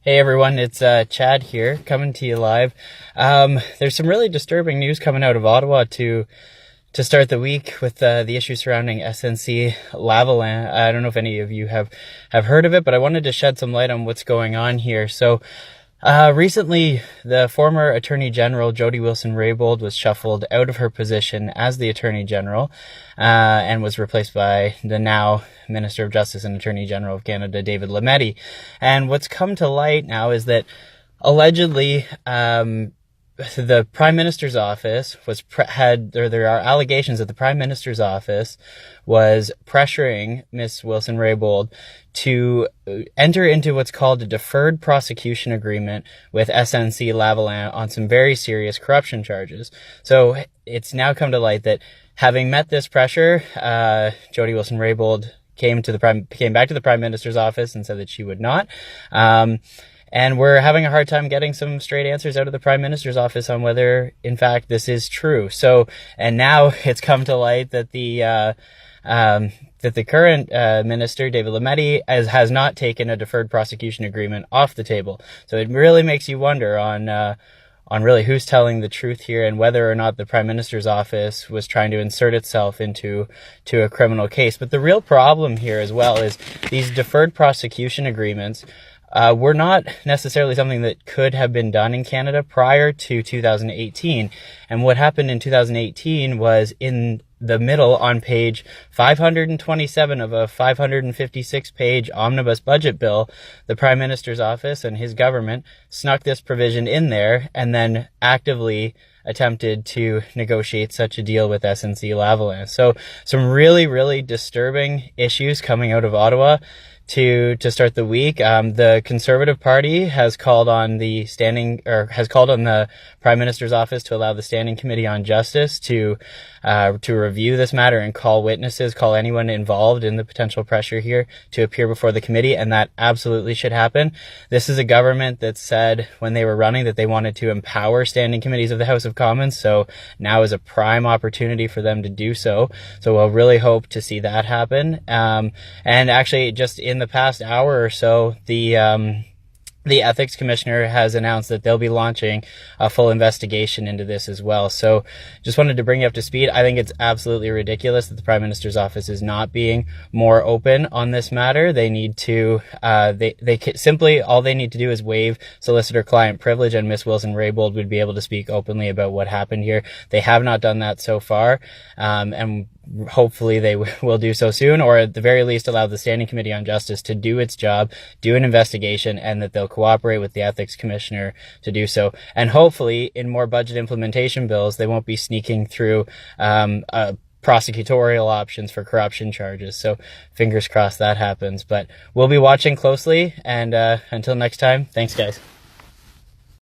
Hey everyone, it's Chad here, coming to you live. There's some really disturbing news coming out of Ottawa to start the week with the issue surrounding SNC-Lavalin. I don't know if any of you have heard of it, but I wanted to shed some light on what's going on here. So recently, the former Attorney General, Jody Wilson-Raybould, was shuffled out of her position as the Attorney General and was replaced by the now Minister of Justice and Attorney General of Canada, David Lametti. And what's come to light now is that allegedly the Prime Minister's office there are allegations that the Prime Minister's office was pressuring Ms. Wilson-Raybould to enter into what's called a deferred prosecution agreement with SNC-Lavalin on some very serious corruption charges. So it's now come to light that having met this pressure, Jody Wilson-Raybould came back to the Prime Minister's office and said that she would not. And we're having a hard time getting some straight answers out of the Prime Minister's office on whether, in fact, this is true. So, and now it's come to light that the current minister, David Lametti, has not taken a deferred prosecution agreement off the table. So it really makes you wonder on really who's telling the truth here and whether or not the Prime Minister's office was trying to insert itself into a criminal case. But the real problem here as well is these deferred prosecution agreements were not necessarily something that could have been done in Canada prior to 2018. And what happened in 2018 was in the middle on page 527 of a 556-page omnibus budget bill, the Prime Minister's office and his government snuck this provision in there and then actively attempted to negotiate such a deal with SNC-Lavalin. So some really, really disturbing issues coming out of Ottawa to start the week. The Conservative Party has called on the Prime Minister's office to allow the Standing Committee on Justice to review this matter and call witnesses, call anyone involved in the potential pressure here to appear before the committee, and that absolutely should happen. This is a government that said when they were running that they wanted to empower standing committees of the House of Commons, so now is a prime opportunity for them to do so. So we'll really hope to see that happen. And actually, just in the past hour or so, the ethics commissioner has announced that they'll be launching a full investigation into this as well. So just wanted to bring you up to speed. I think it's absolutely ridiculous that the Prime Minister's office is not being more open on this matter. They need to, simply, all they need to do is waive solicitor-client privilege, and Ms. Wilson-Raybould would be able to speak openly about what happened here. They have not done that so far, and hopefully they will do so soon, or at the very least allow the Standing Committee on Justice to do its job, do an investigation, and that they'll cooperate with the Ethics Commissioner to do so. And hopefully in more budget implementation bills, they won't be sneaking through prosecutorial options for corruption charges. So fingers crossed that happens. But we'll be watching closely, and until next time, thanks guys.